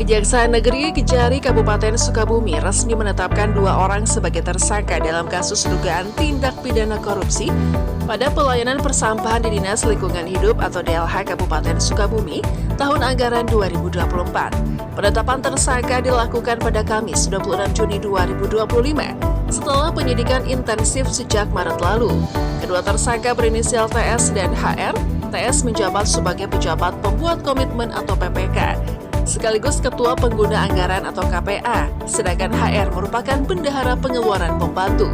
Kejaksaan Negeri Kejari Kabupaten Sukabumi resmi menetapkan 2 orang sebagai tersangka dalam kasus dugaan tindak pidana korupsi pada pelayanan persampahan di Dinas Lingkungan Hidup atau DLH Kabupaten Sukabumi tahun anggaran 2024. Penetapan tersangka dilakukan pada Kamis 26 Juni 2025 setelah penyidikan intensif sejak Maret lalu. Kedua tersangka berinisial TS dan HR. TS menjabat sebagai pejabat pembuat komitmen atau PPK, sekaligus Ketua Pengguna Anggaran atau KPA, sedangkan HR merupakan bendahara pengeluaran pembantu.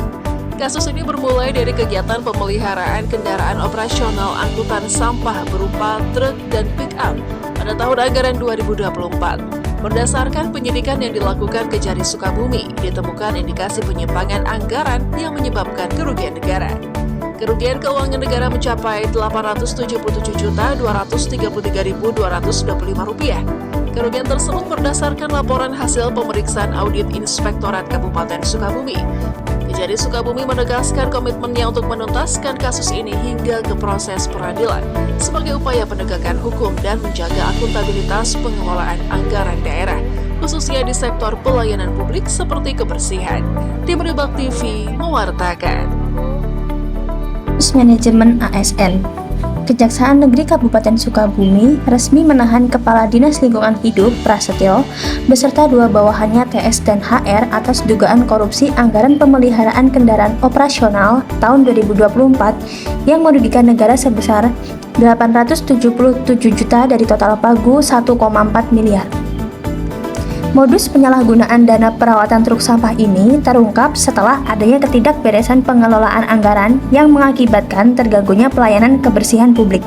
Kasus ini bermulai dari kegiatan pemeliharaan kendaraan operasional angkutan sampah berupa truk dan pick-up pada tahun anggaran 2024. Berdasarkan penyidikan yang dilakukan Kejari Sukabumi, ditemukan indikasi penyimpangan anggaran yang menyebabkan kerugian negara. Kerugian keuangan negara mencapai Rp877.233.225. Kerugian tersebut berdasarkan laporan hasil pemeriksaan audit Inspektorat Kabupaten Sukabumi. Kejari Sukabumi menegaskan komitmennya untuk menuntaskan kasus ini hingga ke proses peradilan sebagai upaya penegakan hukum dan menjaga akuntabilitas pengelolaan anggaran daerah, khususnya di sektor pelayanan publik seperti kebersihan. Tim Ribak TV mewartakan. Manajemen ASN. Kejaksaan Negeri Kabupaten Sukabumi resmi menahan Kepala Dinas Lingkungan Hidup Prasetyo beserta 2 bawahannya TS dan HR atas dugaan korupsi anggaran pemeliharaan kendaraan operasional tahun 2024 yang merugikan negara sebesar 877 juta dari total pagu 1,4 miliar. Modus penyalahgunaan dana perawatan truk sampah ini terungkap setelah adanya ketidakberesan pengelolaan anggaran yang mengakibatkan terganggunya pelayanan kebersihan publik.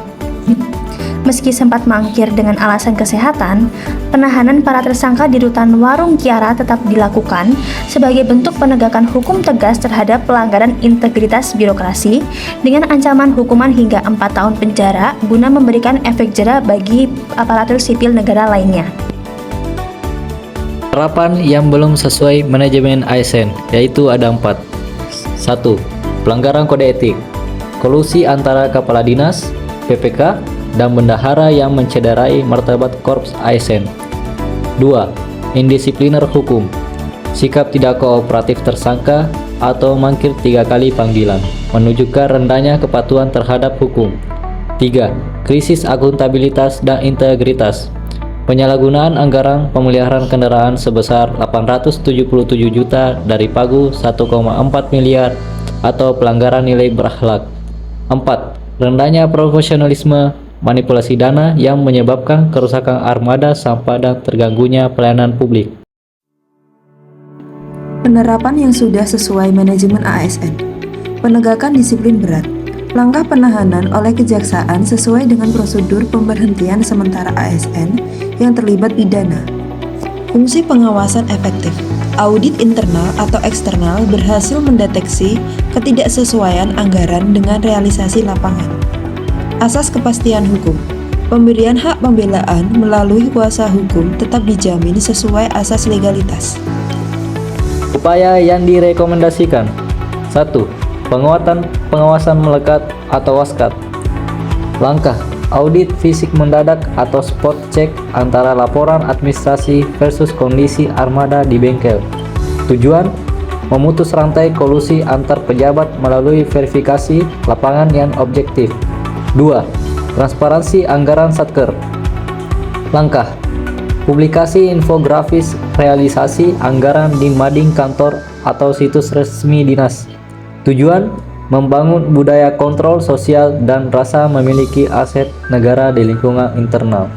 Meski sempat mangkir dengan alasan kesehatan, penahanan para tersangka di rutan Warung Kiara tetap dilakukan sebagai bentuk penegakan hukum tegas terhadap pelanggaran integritas birokrasi dengan ancaman hukuman hingga 4 tahun penjara guna memberikan efek jera bagi aparatur sipil negara lainnya. Penerapan yang belum sesuai manajemen ASN, yaitu ada 4. 1. Pelanggaran kode etik, kolusi antara kepala dinas, PPK, dan bendahara yang mencederai martabat korps ASN. 2. Indisipliner hukum, sikap tidak kooperatif tersangka atau mangkir 3 kali panggilan, menunjukkan rendahnya kepatuhan terhadap hukum. 3. Krisis akuntabilitas dan integritas, penyalahgunaan anggaran pemeliharaan kendaraan sebesar 877 juta dari pagu 1,4 miliar atau pelanggaran nilai berakhlak. 4. Rendahnya profesionalisme manipulasi dana yang menyebabkan kerusakan armada sampah dan terganggunya pelayanan publik. Penerapan yang sudah sesuai manajemen ASN. Penegakan disiplin berat. Langkah penahanan oleh Kejaksaan sesuai dengan prosedur pemberhentian sementara ASN yang terlibat pidana. Fungsi pengawasan efektif. Audit internal atau eksternal berhasil mendeteksi ketidaksesuaian anggaran dengan realisasi lapangan. Asas kepastian hukum. Pemberian hak pembelaan melalui kuasa hukum tetap dijamin sesuai asas legalitas. Upaya yang direkomendasikan. 1. Pengawasan melekat atau waskat. Langkah audit fisik mendadak atau spot check antara laporan administrasi versus kondisi armada di bengkel. Tujuan memutus rantai kolusi antar pejabat melalui verifikasi lapangan yang objektif. 2. Transparansi anggaran Satker. Langkah publikasi infografis realisasi anggaran di mading kantor atau situs resmi dinas. Tujuan membangun budaya kontrol sosial dan rasa memiliki aset negara di lingkungan internal.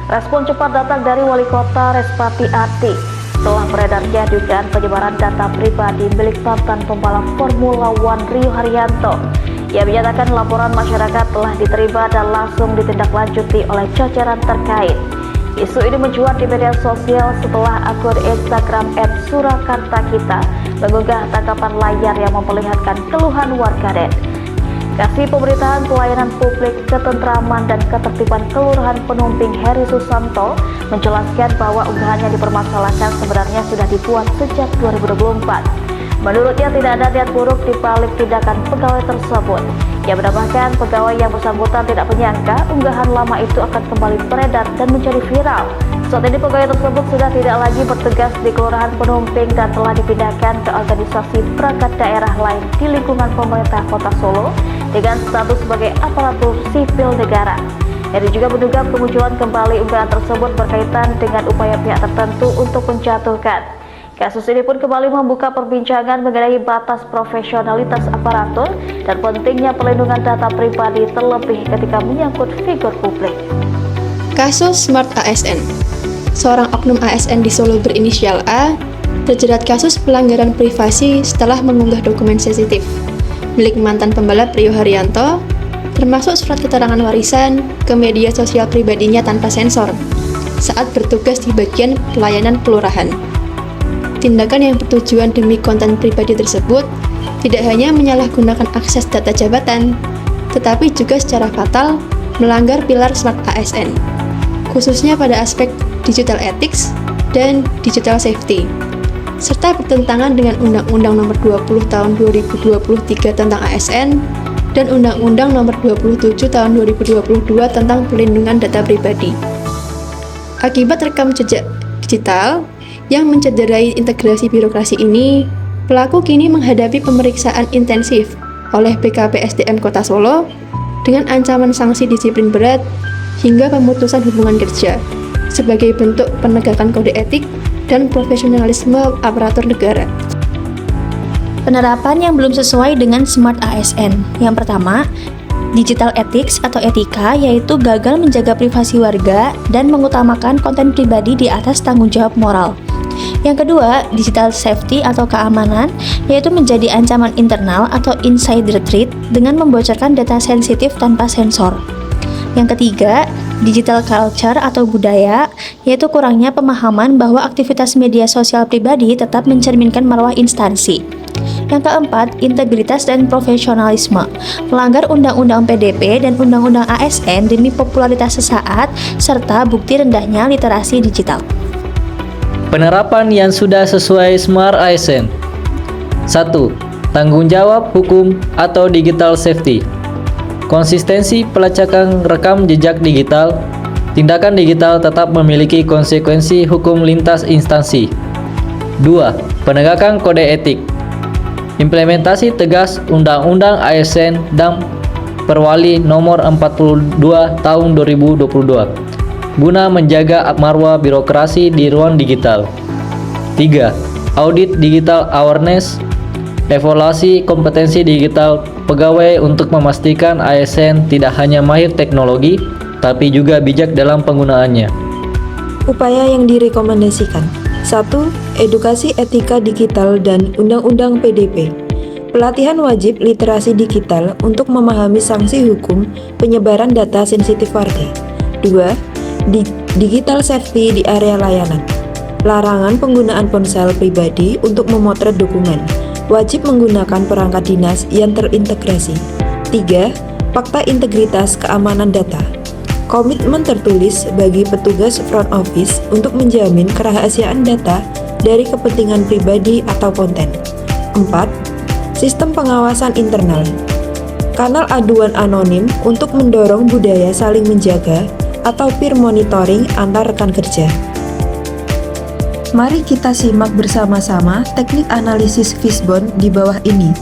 Respon cepat datang dari Wali Kota Respati Ati setelah beredarnya dugaan penyebaran data pribadi milik mantan pembalap Formula One Rio Haryanto. Ia menyatakan laporan masyarakat telah diterima dan langsung ditindaklanjuti oleh jajaran terkait. Isu ini mencuat di media sosial setelah akun Instagram @surakartakita mengunggah tangkapan layar yang memperlihatkan keluhan warganet. Kasih Pemerintahan Pelayanan Publik, Ketentraman dan Ketertiban Kelurahan Penumping Heri Susanto menjelaskan bahwa unggahannya dipermasalahkan sebenarnya sudah dibuat sejak 2024. Menurutnya tidak ada niat buruk di balik tindakan pegawai tersebut. Ia menambahkan pegawai yang bersangkutan tidak menyangka unggahan lama itu akan kembali beredar dan menjadi viral Saat ini pegawai tersebut sudah tidak lagi bertugas di Kelurahan Penumping dan telah dipindahkan ke organisasi perangkat daerah lain di lingkungan pemerintah Kota Solo dengan status sebagai aparatur sipil negara. Eri juga menduga kemunculan kembali unggahan tersebut berkaitan dengan upaya pihak tertentu untuk menjatuhkan. Kasus ini pun kembali membuka perbincangan mengenai batas profesionalitas aparatur dan pentingnya perlindungan data pribadi terlebih ketika menyangkut figur publik. Kasus Smart ASN. Seorang oknum ASN di Solo berinisial A terjerat kasus pelanggaran privasi setelah mengunggah dokumen sensitif milik mantan pembalap Rio Haryanto, termasuk surat keterangan warisan, ke media sosial pribadinya tanpa sensor saat bertugas di bagian pelayanan kelurahan. Tindakan yang bertujuan demi konten pribadi tersebut tidak hanya menyalahgunakan akses data jabatan, tetapi juga secara fatal melanggar pilar Smart ASN, khususnya pada aspek digital ethics dan digital safety, serta bertentangan dengan Undang-Undang Nomor 20 Tahun 2023 tentang ASN dan Undang-Undang Nomor 27 Tahun 2022 tentang Perlindungan Data Pribadi. Akibat rekam jejak digital yang mencederai integrasi birokrasi ini, pelaku kini menghadapi pemeriksaan intensif oleh BKPSDM Kota Solo dengan ancaman sanksi disiplin berat hingga pemutusan hubungan kerja sebagai bentuk penegakan kode etik dan profesionalisme aparatur negara. Penerapan yang belum sesuai dengan Smart ASN. Yang pertama, digital ethics atau etika, yaitu gagal menjaga privasi warga dan mengutamakan konten pribadi di atas tanggung jawab moral. Yang kedua, digital safety atau keamanan, yaitu menjadi ancaman internal atau insider threat dengan membocorkan data sensitif tanpa sensor. Yang ketiga, digital culture atau budaya, yaitu kurangnya pemahaman bahwa aktivitas media sosial pribadi tetap mencerminkan marwah instansi. Yang keempat, integritas dan profesionalisme, melanggar Undang-Undang PDP dan Undang-Undang ASN demi popularitas sesaat, serta bukti rendahnya literasi digital. Penerapan yang sudah sesuai Smart ASN. 1. Tanggung jawab hukum atau digital safety. Konsistensi pelacakan rekam jejak digital. Tindakan digital tetap memiliki konsekuensi hukum lintas instansi. 2. Penegakan kode etik. Implementasi tegas Undang-Undang ASN dan Perwali Nomor 42 Tahun 2022 guna menjaga marwah birokrasi di ruang digital. 3. Audit digital awareness. Evaluasi kompetensi digital pegawai untuk memastikan ASN tidak hanya mahir teknologi, tapi juga bijak dalam penggunaannya. Upaya yang direkomendasikan. 1. Edukasi etika digital dan Undang-Undang PDP. Pelatihan wajib literasi digital untuk memahami sanksi hukum penyebaran data sensitif warga. 2. Digital safety di area layanan. Larangan penggunaan ponsel pribadi untuk memotret dokumen. Wajib menggunakan perangkat dinas yang terintegrasi. 3. Fakta integritas keamanan data. Komitmen tertulis bagi petugas front office untuk menjamin kerahasiaan data dari kepentingan pribadi atau konten. 4. Sistem pengawasan internal. Kanal aduan anonim untuk mendorong budaya saling menjaga atau peer monitoring antar rekan kerja. Mari kita simak bersama-sama teknik analisis Fishbone di bawah ini.